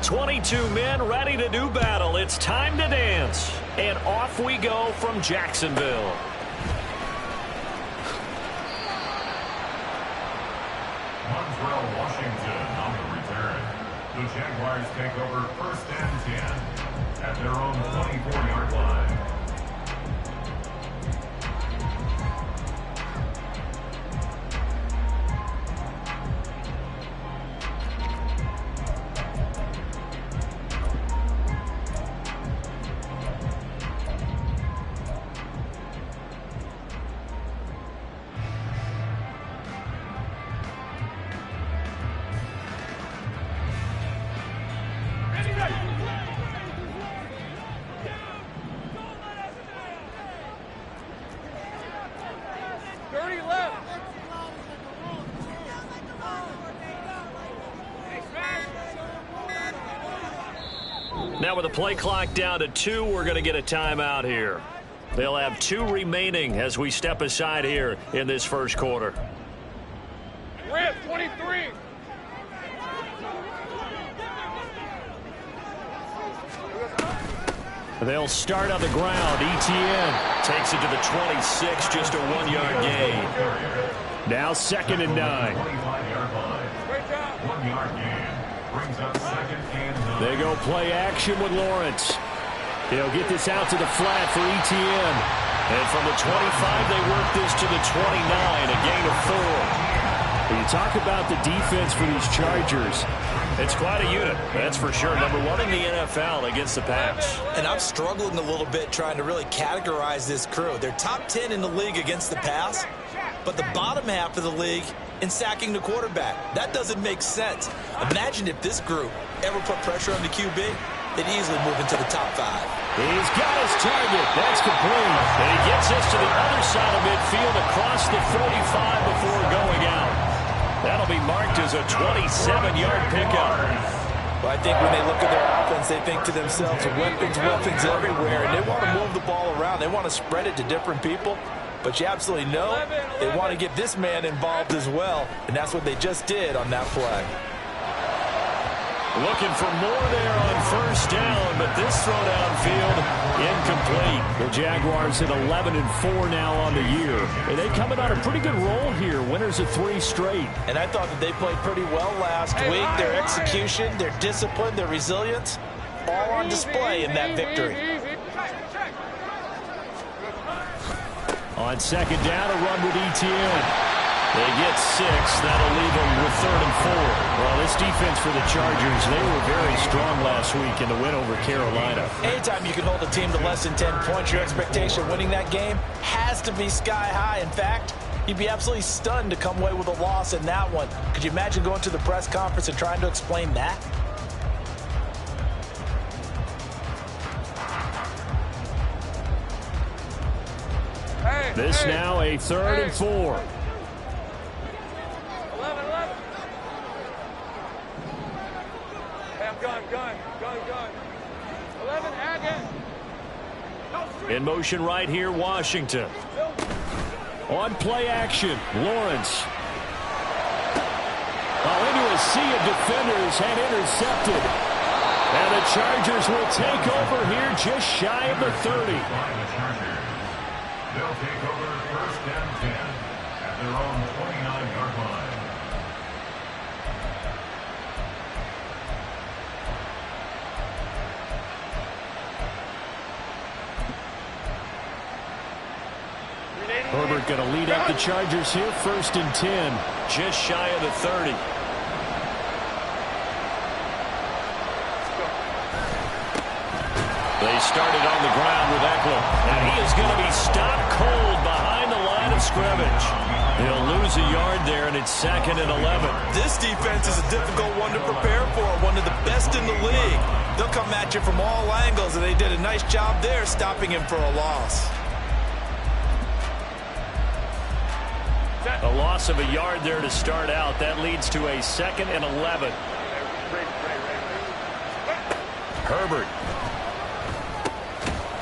22 men ready to do battle. It's time to dance. And off we go from Jacksonville. Montrell Washington on the return. The Jaguars take over 1st and 10 at their own 24-yard line. Now with the play clock down to 2, we're going to get a timeout here. They'll have 2 remaining as we step aside here in this first quarter. Rip, 23. They'll start on the ground. Etienne takes it to the 26, just a 1-yard gain. Now 2nd and 9. 1-yard gain brings up 2nd and 9. They go play action with Lawrence. He'll get this out to the flat for Etienne. And from the 25, they work this to the 29, a gain of 4. When you talk about the defense for these Chargers, it's quite a unit, that's for sure. Number 1 in the NFL against the pass. And I'm struggling a little bit trying to really categorize this crew. They're top 10 in the league against the pass, but the bottom half of the league in sacking the quarterback. That doesn't make sense. Imagine if this group ever put pressure on the QB, they'd easily move into the top 5. He's got his target. That's complete. And he gets us to the other side of midfield across the 45 before going out. That'll be marked as a 27-yard pickup. Well, I think when they look at their offense, they think to themselves, weapons everywhere, and they want to move the ball around. They want to spread it to different people. But you absolutely know they want to get this man involved as well, and that's what they just did on that play. Looking for more there on 1st down, but this throw downfield incomplete. The Jaguars at 11-4 now on the year. And they coming on a pretty good roll here. Winners of 3 straight. And I thought that they played pretty well last week. Their execution, their discipline, their resilience, all on display in that victory. On 2nd down, a run with Etienne. They get 6. That'll leave them with 3rd and 4. Well, this defense for the Chargers, they were very strong last week in the win over Carolina. Anytime you can hold a team to less than 10 points, your expectation winning that game has to be sky high. In fact, you'd be absolutely stunned to come away with a loss in that one. Could you imagine going to the press conference and trying to explain that? This now a 3rd and 4. 11, again. In motion right here, Washington. On play action, Lawrence. Into a sea of defenders and intercepted. And the Chargers will take over here just shy of the 30. They'll take over 1st and 10 at their own 29-yard line. Herbert going to lead up the Chargers here, 1st and 10, just shy of the 30. They started on the ground with Eckler, and he is going to be stopped cold behind the line of scrimmage. He'll lose a yard there, and it's 2nd and 11. This defense is a difficult one to prepare for, one of the best in the league. They'll come at you from all angles, and they did a nice job there stopping him for a loss. A loss of a yard there to start out. That leads to a 2nd and 11. Herbert.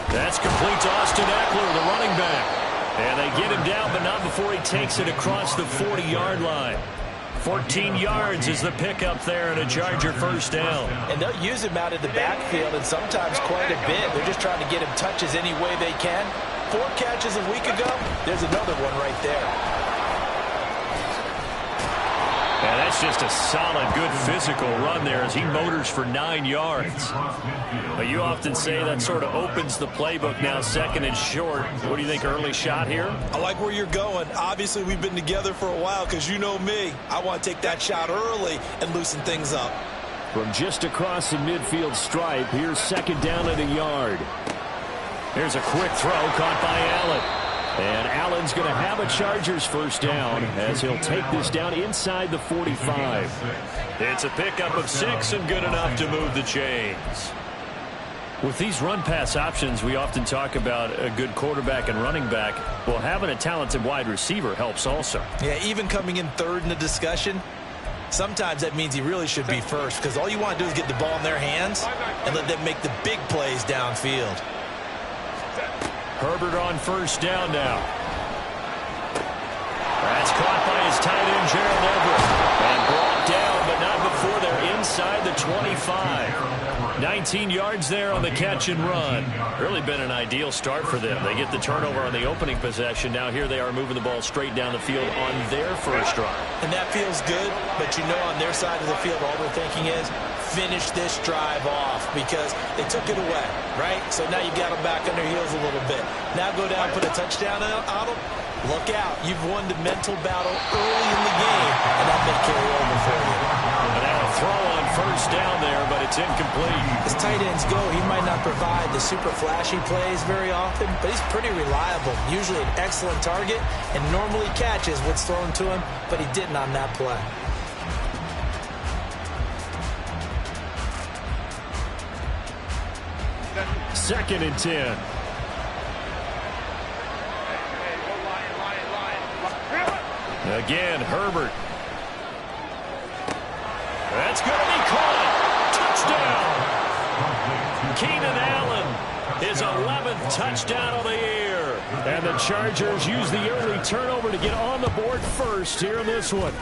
That's complete to Austin Eckler, the running back. And they get him down, but not before he takes it across the 40-yard line. 14 yards is the pickup there and a Charger first down. And they'll use him out in the backfield and sometimes quite a bit. They're just trying to get him touches any way they can. 4 catches a week ago. There's another one right there. And that's just a solid, good physical run there as he motors for 9 yards. But you often say that sort of opens the playbook now, second and short. What do you think, early shot here? I like where you're going. Obviously, we've been together for a while because you know me. I want to take that shot early and loosen things up. From just across the midfield stripe, here's second down at a yard. Here's a quick throw caught by Allen. And Allen's going to have a Chargers first down as he'll take this down inside the 45. It's a pickup of 6 and good enough to move the chains. With these run-pass options, we often talk about a good quarterback and running back. Well, having a talented wide receiver helps also. Yeah, even coming in third in the discussion, sometimes that means he really should be first because all you want to do is get the ball in their hands and let them make the big plays downfield. Herbert on first down now. That's caught by his tight end, Gerald Everett. And brought down, but not before they're inside the 25. 19 yards there on the catch and run. Really been an ideal start for them. They get the turnover on the opening possession. Now here they are moving the ball straight down the field on their first drive. And that feels good, but you know on their side of the field all they're thinking is finish this drive off because they took it away, right? So now you've got them back on their heels a little bit. Now go down, put a touchdown on them. Look out. You've won the mental battle early in the game, and that may carry over for you. And now a throw on first down there, but it's incomplete. As tight ends go, he might not provide the super flashy plays very often, but he's pretty reliable. Usually an excellent target and normally catches what's thrown to him, but he didn't on that play. Second and 10. Again, Herbert. That's going to be caught. Touchdown. Keenan Allen, his 11th touchdown of the year. And the Chargers use the early turnover to get on the board first here in this one.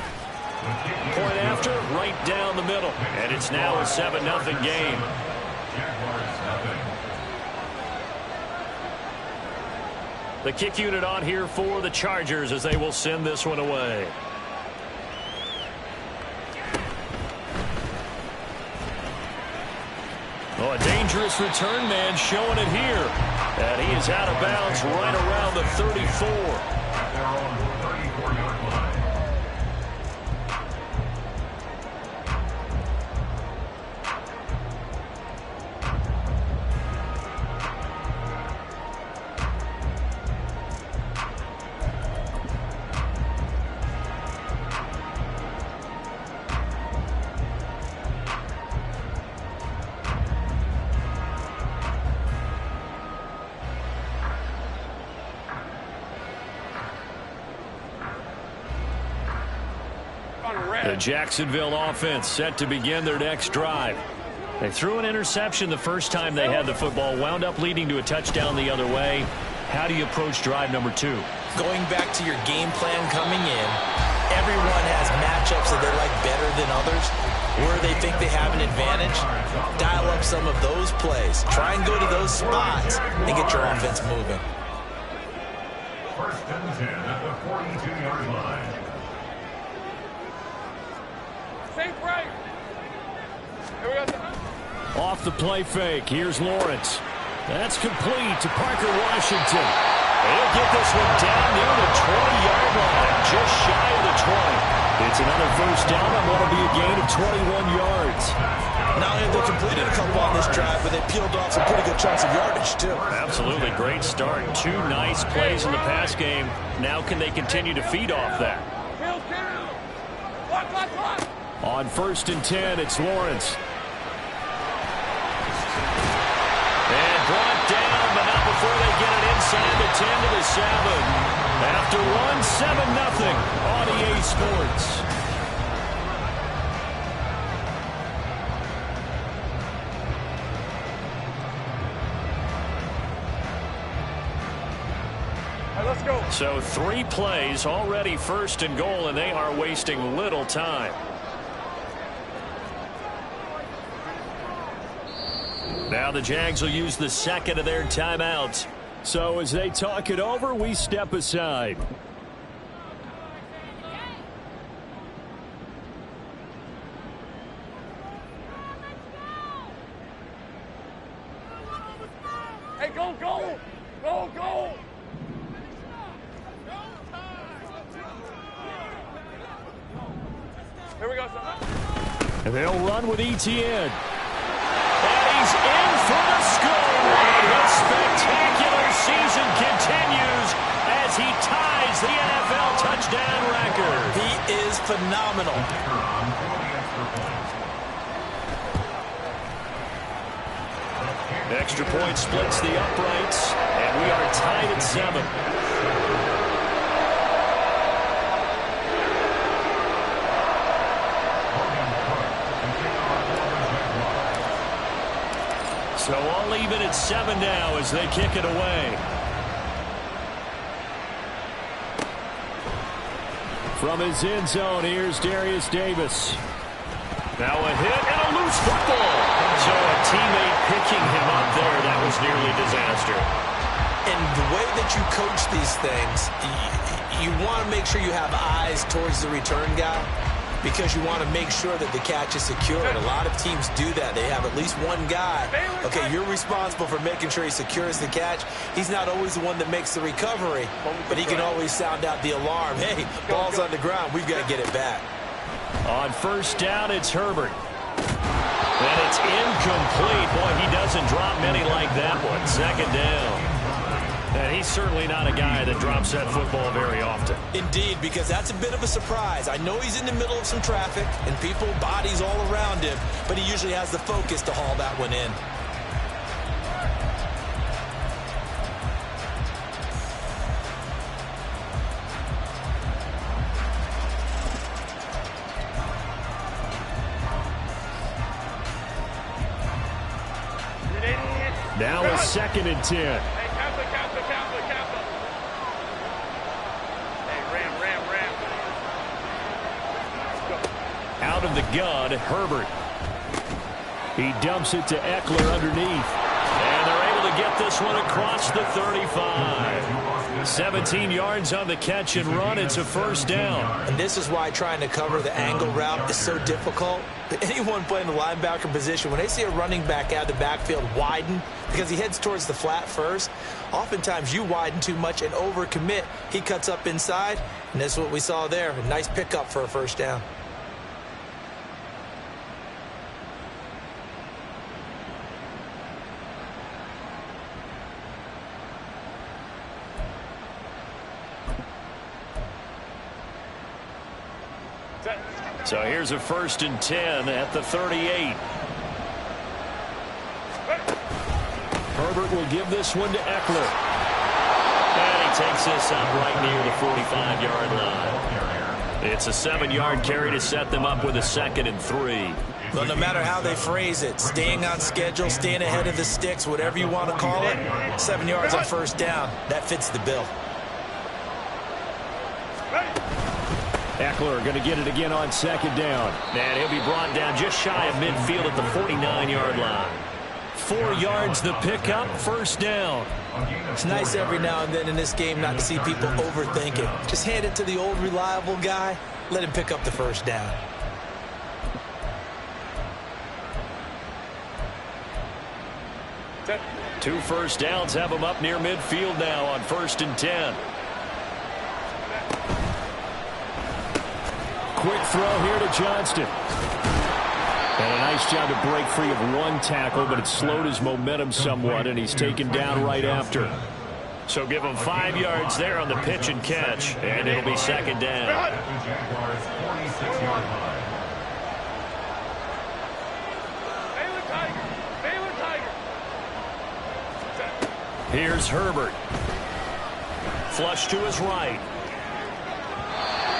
Point after, right down the middle. And it's now a 7-0 game. The kick unit on here for the Chargers as they will send this one away. Oh, a dangerous return man showing it here. And he is out of bounds right around the 34. At their own 34-yard line. The Jacksonville offense set to begin their next drive. They threw an interception the first time they had the football, wound up leading to a touchdown the other way. How do you approach drive number 2? Going back to your game plan coming in, everyone has matchups that they like better than others, where they think they have an advantage. Dial up some of those plays. Try and go to those spots and get your offense moving. First and 10 at the 42-yard line. Safe right. Here we go. Off the play fake, here's Lawrence. That's complete to Parker Washington. He'll get this one down near the 20-yard line, just shy of the 20. It's another first down, and that'll be a gain of 21 yards. Not only have they completed a couple on this drive, but they peeled off some pretty good chunks of yardage, too. Absolutely, great start. 2 nice plays in the pass game. Now can they continue to feed off that? Block. On first and 10, it's Lawrence. And brought down, but not before they get it inside the 10 to the 7. After one, 7-0 on EA Sports. All right, let's go. So 3 plays already first and goal, and they are wasting little time. Now the Jags will use the second of their timeouts. So as they talk it over, we step aside. Hey, go, go! Go, go! Here we go, son. And they'll run with Etienne. And he's in for the score. And his spectacular season continues as he ties the NFL touchdown record. He is phenomenal. Extra point splits the uprights, and we are tied at 7. So all even at 7 now as they kick it away. From his end zone, here's Darius Davis. Now a hit and a loose football. So a teammate picking him up there, that was nearly disaster. And the way that you coach these things, you want to make sure you have eyes towards the return guy because you want to make sure that the catch is secure. And a lot of teams do that. They have at least one guy. Okay, you're responsible for making sure he secures the catch. He's not always the one that makes the recovery, but he can always sound out the alarm. Hey, ball's on the ground. We've got to get it back. On first down, it's Herbert. And it's incomplete. Boy, he doesn't drop many like that one. Second down. And he's certainly not a guy that drops that football very often. Indeed, because that's a bit of a surprise. I know he's in the middle of some traffic and people, bodies all around him, but he usually has the focus to haul that one in. Now a 2nd and 10. Hey, Kappa. Hey, ram. Out of the gun, Herbert. He dumps it to Eckler underneath. And they're able to get this one across the 35. 17 yards on the catch and run. It's a first down. And this is why trying to cover the angle route is so difficult. Anyone playing the linebacker position, when they see a running back out of the backfield widen because he heads towards the flat first, oftentimes you widen too much and overcommit. He cuts up inside, and that's what we saw there. A nice pickup for a first down. So here's a 1st and 10 at the 38. Herbert will give this one to Eckler. And he takes this up right near the 45-yard line. It's a 7-yard carry to set them up with a 2nd and 3. Well, no matter how they phrase it, staying on schedule, staying ahead of the sticks, whatever you want to call it, 7 yards on first down, that fits the bill. Eckler going to get it again on 2nd down. And he'll be brought down just shy of midfield at the 49-yard line. 4 yards the pickup, first down. It's nice every now and then in this game not to see people overthink it. Just hand it to the old reliable guy. Let him pick up the first down. Two first downs have him up near midfield now on 1st and 10. Quick throw here to Johnston. And a nice job to break free of one tackle, but it slowed his momentum somewhat, and he's taken down right after. So give him 5 yards there on the pitch and catch, and it'll be 2nd down. Here's Herbert. Flush to his right.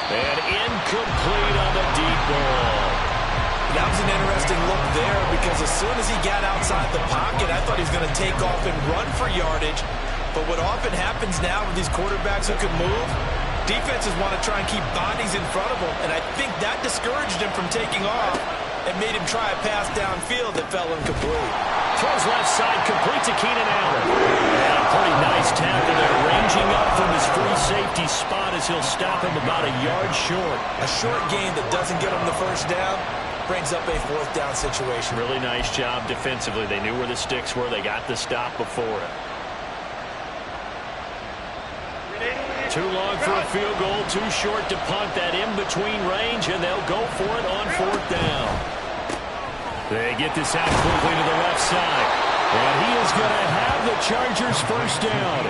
And incomplete on the deep ball. That was an interesting look there because as soon as he got outside the pocket, I thought he was going to take off and run for yardage. But what often happens now with these quarterbacks who can move, defenses want to try and keep bodies in front of them, and I think that discouraged him from taking off and made him try a pass downfield that fell incomplete. Throws left side, complete to Keenan Allen. And a pretty nice tackle there, ranging up from his free safety spot as he'll stop him about a yard short. A short gain that doesn't get him the first down brings up a fourth down situation. Really nice job defensively. They knew where the sticks were. They got the stop before it. Too long for a field goal, too short to punt. That in-between range, and they'll go for it on fourth down. They get this out quickly to the left side. And he is going to have the Chargers first down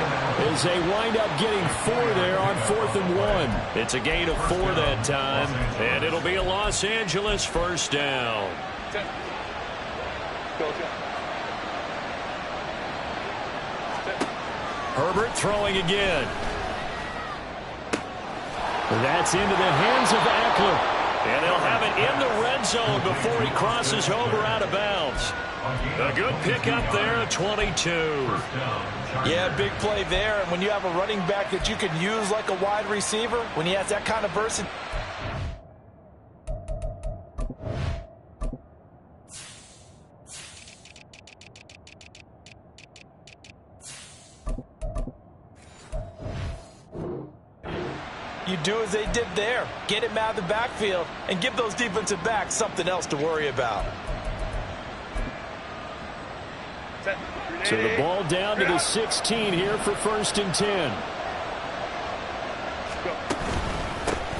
as they wind up getting 4 there on 4th and 1. It's a gain of 4 that time, and it'll be a Los Angeles first down. Herbert throwing again. That's into the hands of Eckler. And they'll have it in the red zone before he crosses over out of bounds. A good pickup there at 22. Yeah, big play there. And when you have a running back that you can use like a wide receiver, when he has that kind of versatility. You do as they did there. Get him out of the backfield and give those defensive backs something else to worry about. So the ball down to the 16 here for 1st and 10.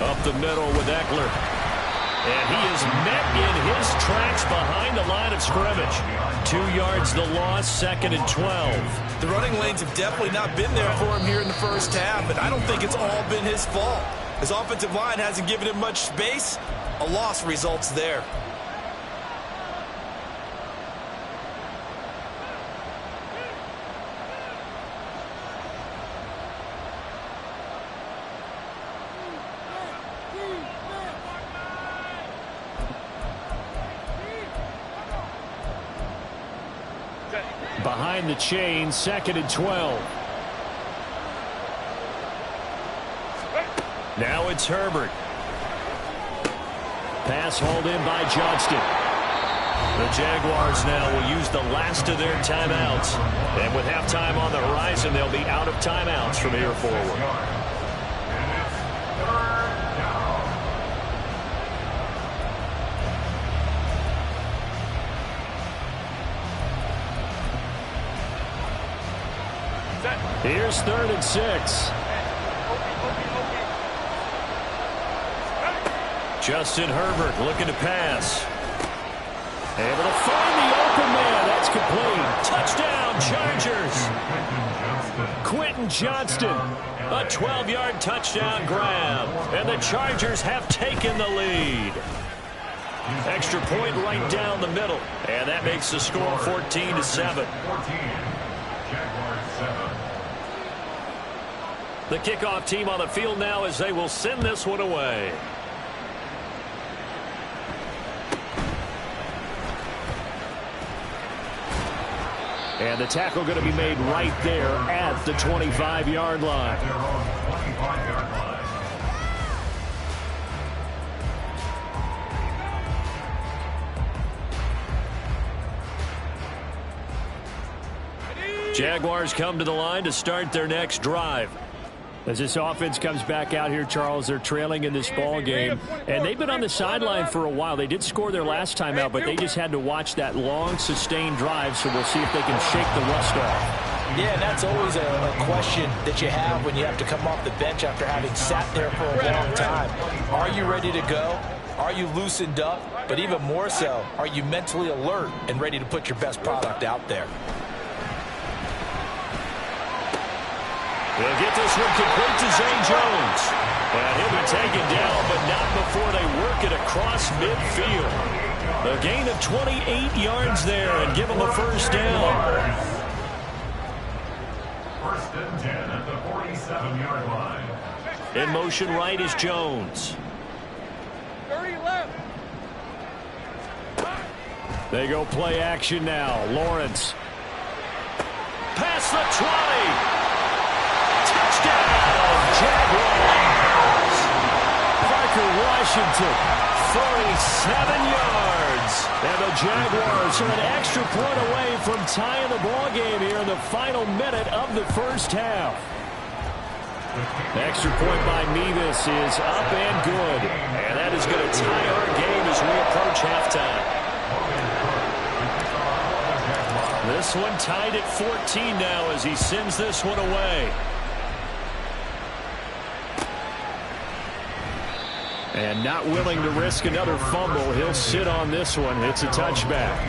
Up the middle with Eckler. And he is met in his tracks behind the line of scrimmage. 2 yards the loss, 2nd and 12. The running lanes have definitely not been there for him here in the first half, and I don't think it's all been his fault. His offensive line hasn't given him much space. A loss results there. Behind the chain, 2nd and 12. Now it's Herbert. Pass hauled in by Johnston. The Jaguars now will use the last of their timeouts. And with halftime on the horizon, they'll be out of timeouts from here forward. Here's 3rd and 6. Justin Herbert looking to pass. Able to find the open man. That's complete. Touchdown, Chargers. Quentin Johnston. A 12-yard touchdown grab. And the Chargers have taken the lead. Extra point right down the middle. And that makes the score 14-7. The kickoff team on the field now as they will send this one away. And the tackle going to be made right there at the 25-yard line. Jaguars come to the line to start their next drive. As this offense comes back out here, Charles, they're trailing in this ball game, and they've been on the sideline for a while. They did score their last time out, but they just had to watch that long, sustained drive, so we'll see if they can shake the rust off. Yeah, and that's always a question that you have when you have to come off the bench after having sat there for a long time. Are you ready to go? Are you loosened up? But even more so, are you mentally alert and ready to put your best product out there? They'll get this one complete to Zay Jones. And he'll be taken down, but not before they work it across midfield. A gain of 28 yards there and give them a first down. 1st and 10 at the 47-yard line. In motion right is Jones. 30 left. They go play action now. Lawrence. Past the 20. Touchdown, Jaguars. Parker Washington, 47 yards. And the Jaguars are an extra point away from tying the ball game here in the final minute of the first half. Extra point by Nevis is up and good. And that is going to tie our game as we approach halftime. This one tied at 14 now as he sends this one away. And not willing to risk another fumble, he'll sit on this one. It's a touchback.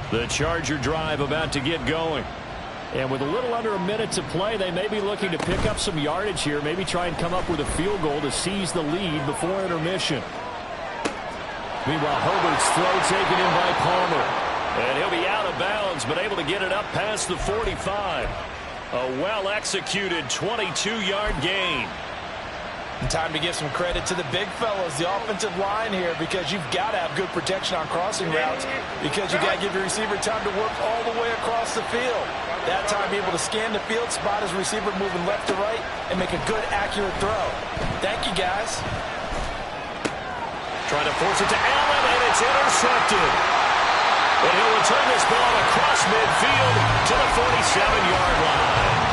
The Charger drive about to get going. And with a little under a minute to play, they may be looking to pick up some yardage here, maybe try and come up with a field goal to seize the lead before intermission. Meanwhile, Herbert's throw taken in by Palmer. And he'll be out of bounds, but able to get it up past the 45. A well-executed 22-yard gain. Time to give some credit to the big fellas, the offensive line here, because you've got to have good protection on crossing routes, because you've got to give your receiver time to work all the way across the field. That time, be able to scan the field, spot his receiver moving left to right, and make a good, accurate throw. Thank you, guys. Trying to force it to Allen, and it's intercepted. And he'll return this ball across midfield to the 47-yard line.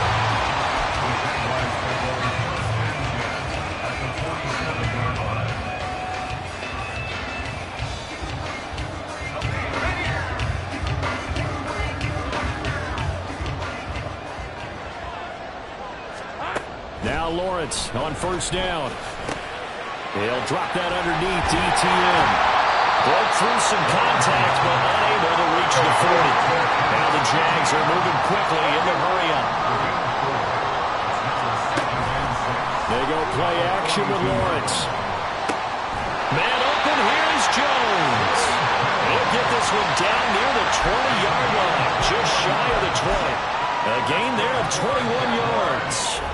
Now Lawrence on first down. He'll drop that underneath to ETN. Broke through some contact, but unable to reach the 40. Now the Jags are moving quickly in the hurry-up. They go play action with Lawrence. Man open, here's Jones. He'll get this one down near the 20-yard line, just shy of the 20. A gain there of 21 yards.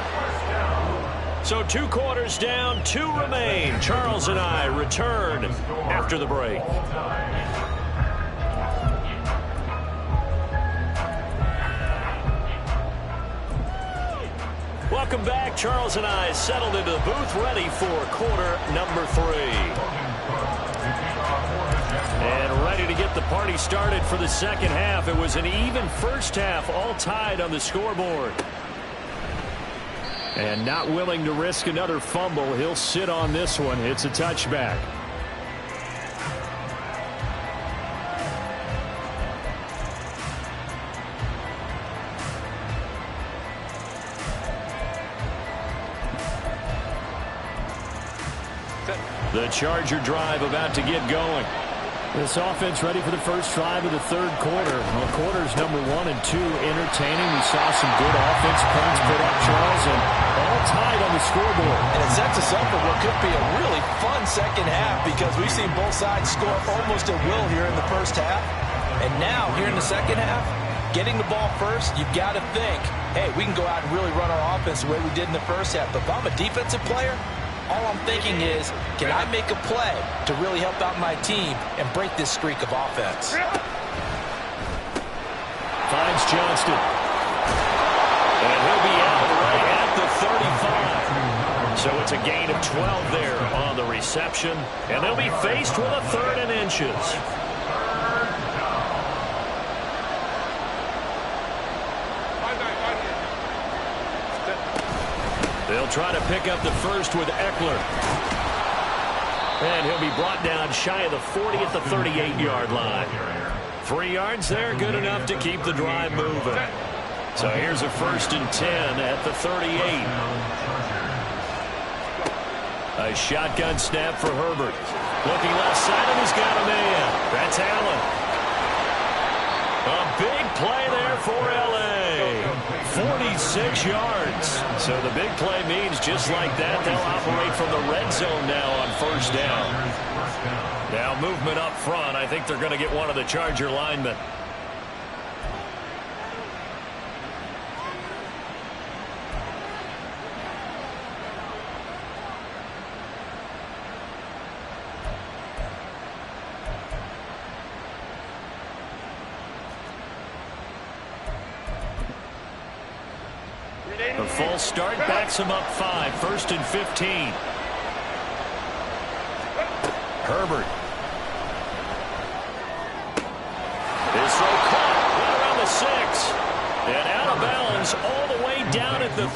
So 2 quarters down, 2 remain. Charles and I return after the break. Welcome back. Charles and I settled into the booth, ready for quarter number 3. And ready to get the party started for the second half. It was an even first half, all tied on the scoreboard. And not willing to risk another fumble, he'll sit on this one. It's a touchback. The Charger drive about to get going. This offense ready for the first drive of the third quarter. Well, quarters number 1 and 2 entertaining. We saw some good offense points put up, Charles, and all tied on the scoreboard. And it sets us up for what could be a really fun second half, because we've seen both sides score almost at will here in the first half. And now, here in the second half, getting the ball first, you've got to think, hey, we can go out and really run our offense the way we did in the first half. But if I'm a defensive player, all I'm thinking is, can I make a play to really help out my team and break this streak of offense? Finds Johnston. And he'll be out right at the 35. So it's a gain of 12 there on the reception. And they'll be faced with a 3rd and inches. They'll try to pick up the first with Eckler. And he'll be brought down shy of the 40 at the 38-yard line. 3 yards there, good enough to keep the drive moving. So here's a 1st and 10 at the 38. A shotgun snap for Herbert. Looking left side, and he's got a man. That's Allen. A big play there for L.A. 46 yards. So the big play means just like that, they'll operate from the red zone now on first down. Now movement up front. I think they're going to get one of the Charger linemen. The false start backs him up 5. First and 15. Herbert. His throw caught right around the 6. And out of bounds all the way down at the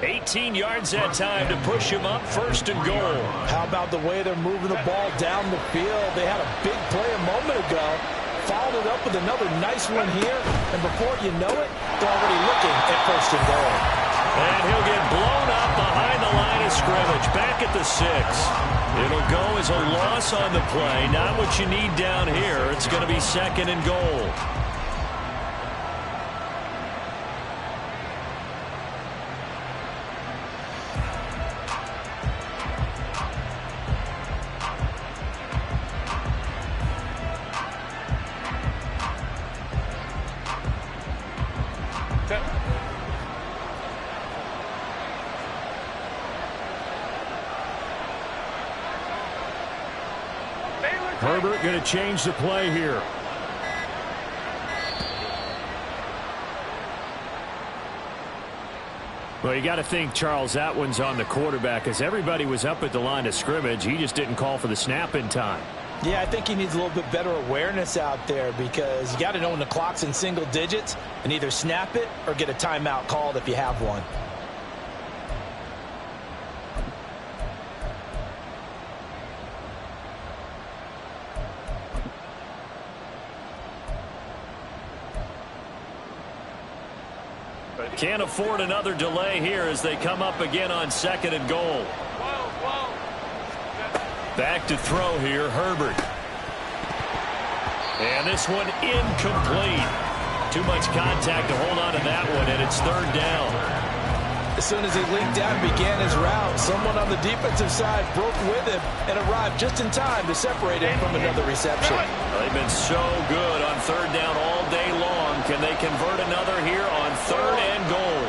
3. 18 yards that time to push him up. First and goal. How about the way they're moving the ball down the field? They had a big play a moment ago. Followed it up with another nice one here. And before you know it, they're already looking at first and goal. And he'll get blown up behind the line of scrimmage. Back at the 6. It'll go as a loss on the play. Not what you need down here. It's going to be second and goal. Herbert going to change the play here. Well, you got to think, Charles, that one's on the quarterback as everybody was up at the line of scrimmage. He just didn't call for the snap in time. Yeah, I think he needs a little bit better awareness out there because you got to know when the clock's in single digits and either snap it or get a timeout called if you have one. Can't afford another delay here as they come up again on second and goal. Back to throw here, Herbert. And this one incomplete. Too much contact to hold on to that one, and it's third down. As soon as he leaked out and began his route, someone on the defensive side broke with him and arrived just in time to separate him from another reception. They've been so good on third down all day long. Can they convert another here on third and goal?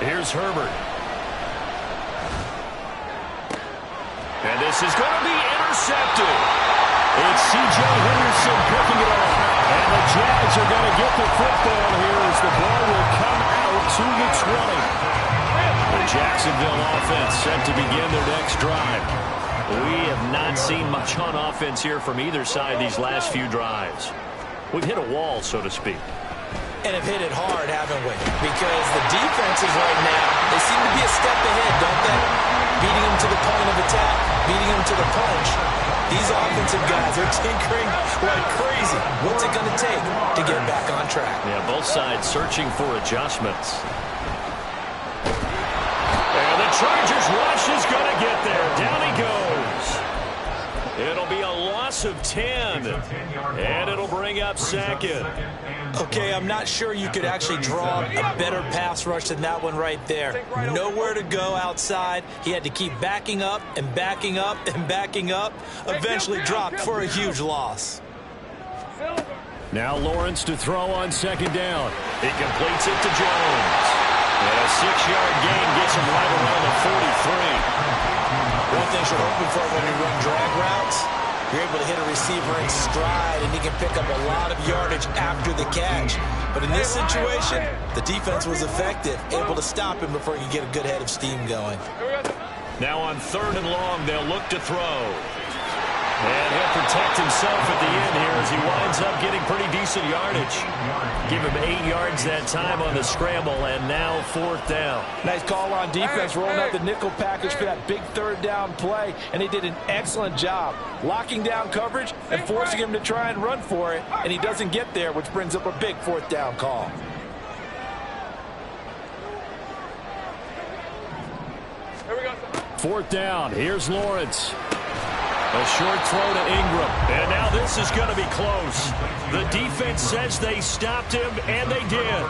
Here's Herbert. And this is going to be intercepted. It's C.J. Henderson picking it up. And the Jags are going to get the football here as the ball will come out to the 20. The Jacksonville offense set to begin their next drive. We have not seen much on offense here from either side these last few drives. We've hit a wall, so to speak. And have hit it hard, haven't we? Because the defenses right now, they seem to be a step ahead, don't they? Beating them to the point of attack, beating them to the punch. These offensive guys are tinkering like crazy. What's it going to take to get back on track? Yeah, both sides searching for adjustments. And the Chargers rush is going to get there. Down he goes. It'll be a loss of 10. And it'll bring up second. Okay, I'm not sure you could actually draw a better pass rush than that one right there. Nowhere to go outside. He had to keep backing up and backing up and backing up. Eventually dropped for a huge loss. Now Lawrence to throw on second down. He completes it to Jones. And a 6-yard gain gets him right around the 43. One thing you're hoping for when you run drag routes, you're able to hit a receiver in stride, and he can pick up a lot of yardage after the catch. But in this situation, the defense was effective, able to stop him before he could get a good head of steam going. Now on third and long, they'll look to throw. And he'll protect himself at the end here as he winds up getting pretty decent yardage. Give him 8 yards that time on the scramble, and now fourth down. Nice call on defense, rolling out the nickel package for that big third down play, and he did an excellent job locking down coverage and forcing him to try and run for it, and he doesn't get there, which brings up a big fourth down call. Here we go. Fourth down. Here's Lawrence. A short throw to Ingram. And now this is going to be close. The defense says they stopped him, and they did.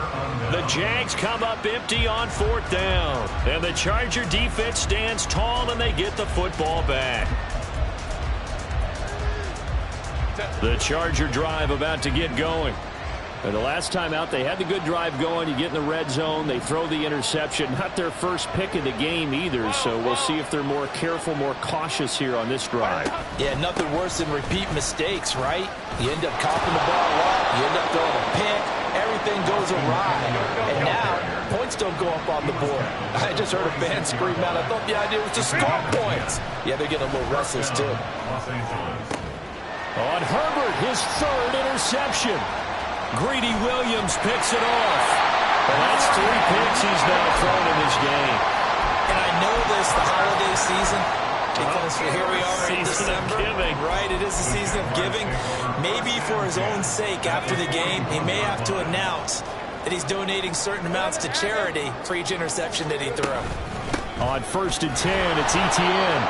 The Jags come up empty on 4th down. And the Charger defense stands tall, and they get the football back. The Charger drive about to get going. And the last time out, they had the good drive going. You get in the red zone. They throw the interception. Not their first pick of the game either, so we'll see if they're more careful, more cautious here on this drive. Yeah, nothing worse than repeat mistakes, right? You end up coughing the ball up. You end up throwing a pick. Everything goes awry. And now, points don't go up on the board. I just heard a fan scream out. I thought the idea was to score points. Yeah, they're getting a little restless, too. On Herbert, his 3rd interception. Greedy Williams picks it off. And that's 3 picks he's now thrown in this game. And I know this, the holiday season, because here we are in December. Right, it is the season of giving. Maybe for his own sake after the game, he may have to announce that he's donating certain amounts to charity for each interception that he threw. On 1st and 10, it's Etienne.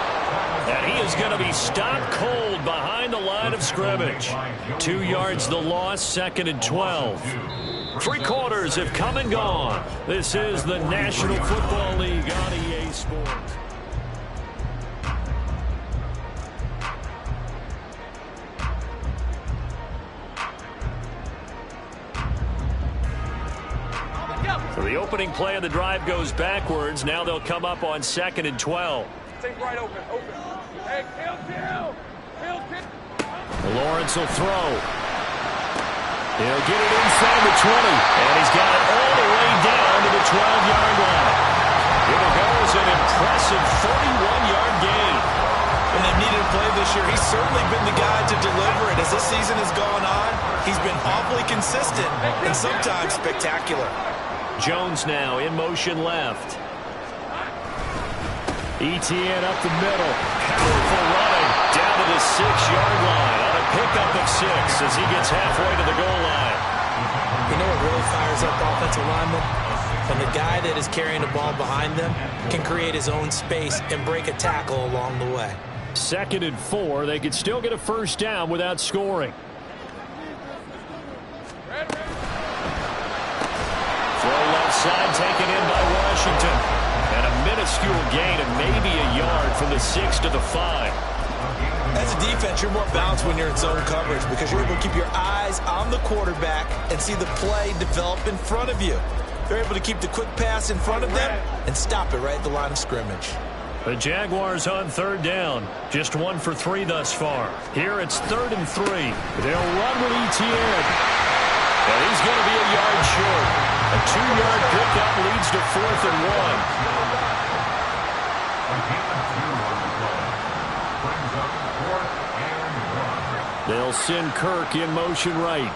And he is going to be stopped cold behind the line of scrimmage. 2 yards the loss, 2nd and 12. 3 quarters have come and gone. This is the National Football League on EA Sports. So the opening play of the drive goes backwards. Now they'll come up on 2nd and 12. Take right open. Hey, kill. Lawrence will throw. He'll get it inside the 20. And he's got it all the way down to the 12-yard line. Here goes an impressive 31-yard gain. When they've needed a play this year, he's certainly been the guy to deliver it. As this season has gone on, he's been awfully consistent and sometimes spectacular. Jones now in motion left. Etienne up the middle. Powerful running down to the 6-yard line on a pickup of 6 as he gets halfway to the goal line. You know what really fires up offensive linemen? When the guy that is carrying the ball behind them can create his own space and break a tackle along the way. 2nd and 4. They could still get a 1st down without scoring. Throw left side taken in by Washington. And a minuscule gain of maybe a yard from the 6 to the 5. As a defense, you're more balanced when you're in zone coverage because you're able to keep your eyes on the quarterback and see the play develop in front of you. They're able to keep the quick pass in front of them and stop it right at the line of scrimmage. The Jaguars on 3rd down. Just 1 for 3 thus far. Here it's 3rd and 3. They'll run with Etienne. And he's going to be a yard short. A 2-yard pickup leads to 4th and 1. They'll send Kirk in motion right.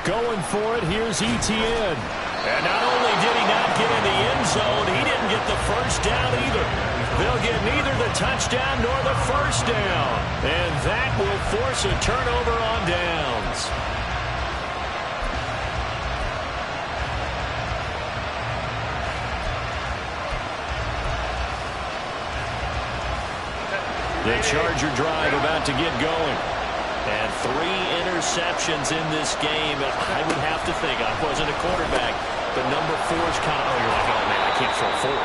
Going for it, here's Etienne. And not only did he not get in the end zone, he didn't get the 1st down either. They'll get neither the touchdown nor the 1st down. And that will force a turnover on downs. The Charger drive about to get going. And 3 interceptions in this game. I would have to think, I wasn't a quarterback, but number 4 is kind of, you're like, oh man, I can't throw 4.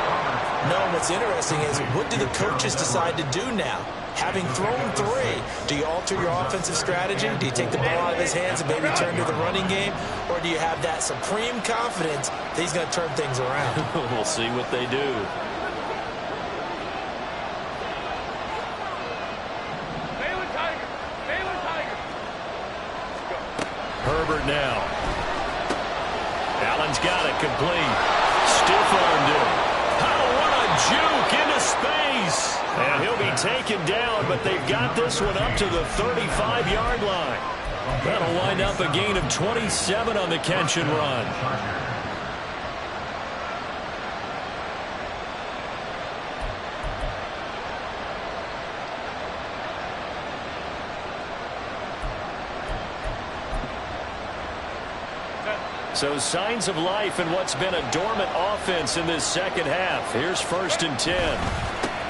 No, what's interesting is what do the coaches decide to do now? Having thrown 3, do you alter your offensive strategy? Do you take the ball out of his hands and maybe turn to the running game? Or do you have that supreme confidence that he's going to turn things around? We'll see what they do. Herbert now. Allen's got it complete. Stiff-armed him. Oh, what a juke into space. And he'll be taken down, but they've got this one up to the 35-yard line. That'll wind up a gain of 27 on the catch and run. So signs of life in what's been a dormant offense in this second half. Here's 1st and 10.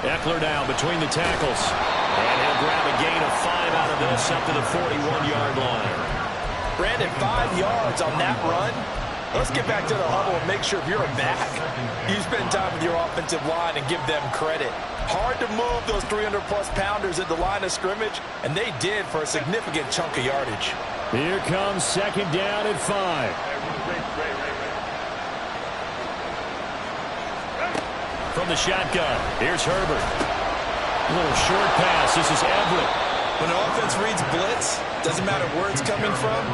Eckler now between the tackles. And he'll grab a gain of 5 out of this up to the 41-yard line. Brandon, 5 yards on that run. Let's get back to the huddle and make sure if you're a back, you spend time with your offensive line and give them credit. Hard to move those 300-plus pounders at the line of scrimmage, and they did for a significant chunk of yardage. Here comes second down at 5. From the shotgun, here's Herbert. A little short pass. This is Everett. When an offense reads blitz, doesn't matter where it's coming from,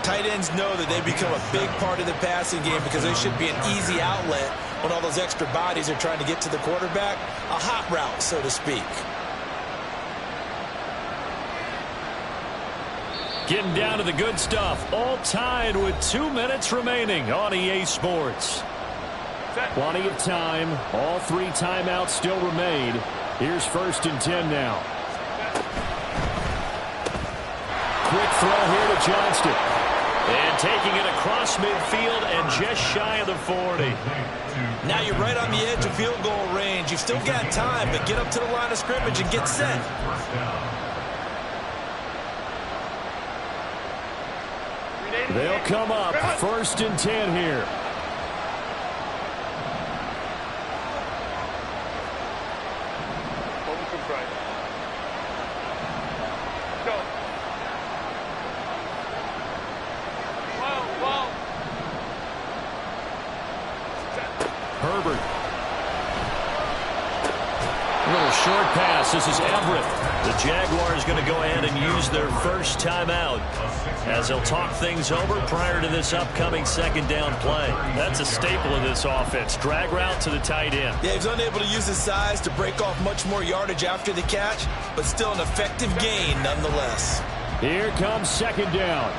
tight ends know that they become a big part of the passing game because they should be an easy outlet when all those extra bodies are trying to get to the quarterback. A hot route, so to speak. Getting down to the good stuff. All tied with 2 minutes remaining on EA Sports. Plenty of time. All 3 timeouts still remain. Here's 1st and 10 now. Quick throw here to Johnston. And taking it across midfield and just shy of the 40. Now you're right on the edge of field goal range. You've still got time, but get up to the line of scrimmage and get set. They'll come up 1st and 10 here. Herbert. A little short pass. This is Everett. The Jaguars going to go ahead and use their first timeout as they'll talk things over prior to this upcoming second down play. That's a staple of this offense. Drag route to the tight end. Yeah, he's unable to use his size to break off much more yardage after the catch, but still an effective gain nonetheless. Here comes second down.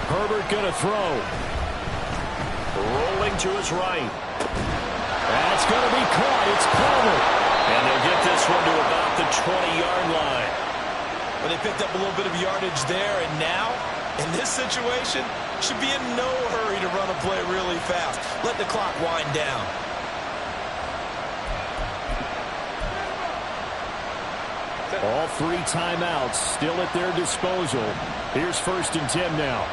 Herbert going to throw. Rolling to his right. That's going to be caught. It's Palmer. And they'll get this one to about the 20-yard line. But they picked up a little bit of yardage there, and now, in this situation, should be in no hurry to run a play really fast. Let the clock wind down. All 3 timeouts still at their disposal. Here's 1st and 10 now.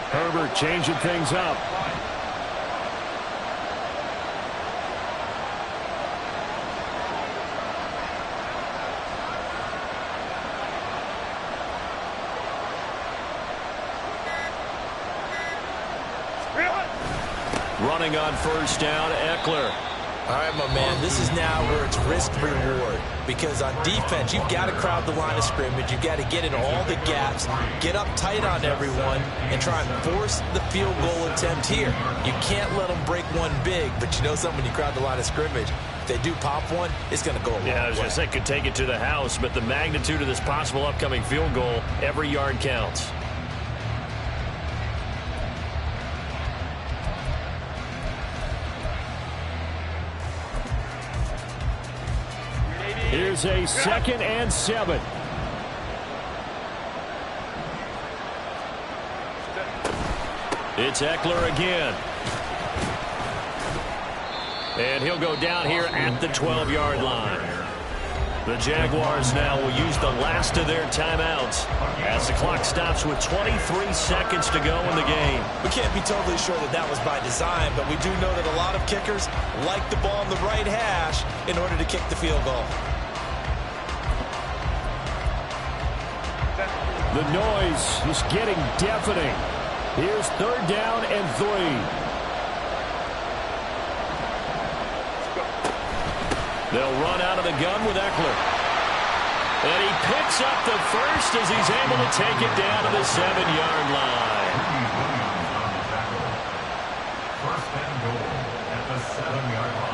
Herbert changing things up. Running on 1st down, Eckler. All right, my man, this is now where it's risk-reward. Because on defense, you've got to crowd the line of scrimmage. You've got to get in all the gaps, get up tight on everyone, and try and force the field goal attempt here. You can't let them break one big, but you know something, when you crowd the line of scrimmage, if they do pop one, it's going to go a long way. Yeah, I was going to say, could take it to the house, but the magnitude of this possible upcoming field goal, every yard counts. Here's a 2nd and 7. It's Eckler again. And he'll go down here at the 12-yard line. The Jaguars now will use the last of their timeouts as the clock stops with 23 seconds to go in the game. We can't be totally sure that that was by design, but we do know that a lot of kickers like the ball on the right hash in order to kick the field goal. The noise is getting deafening. Here's 3rd down and 3. They'll run out of the gun with Eckler. And he picks up the first as he's able to take it down to the 7-yard line. 1st and goal at the 7-yard line.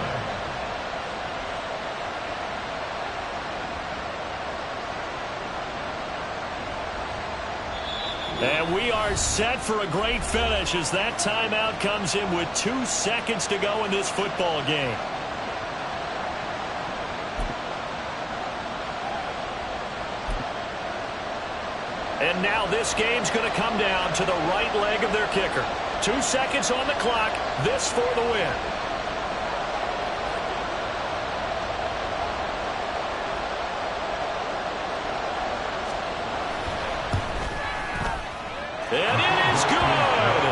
And we are set for a great finish as that timeout comes in with 2 seconds to go in this football game. And now this game's going to come down to the right leg of their kicker. 2 seconds on the clock. This for the win. And it is good.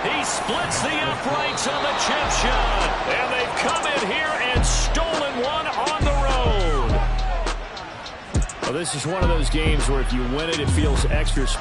He splits the uprights on the chip shot. And they've come in here and stolen one on the road. Well, this is one of those games where if you win it, it feels extra special.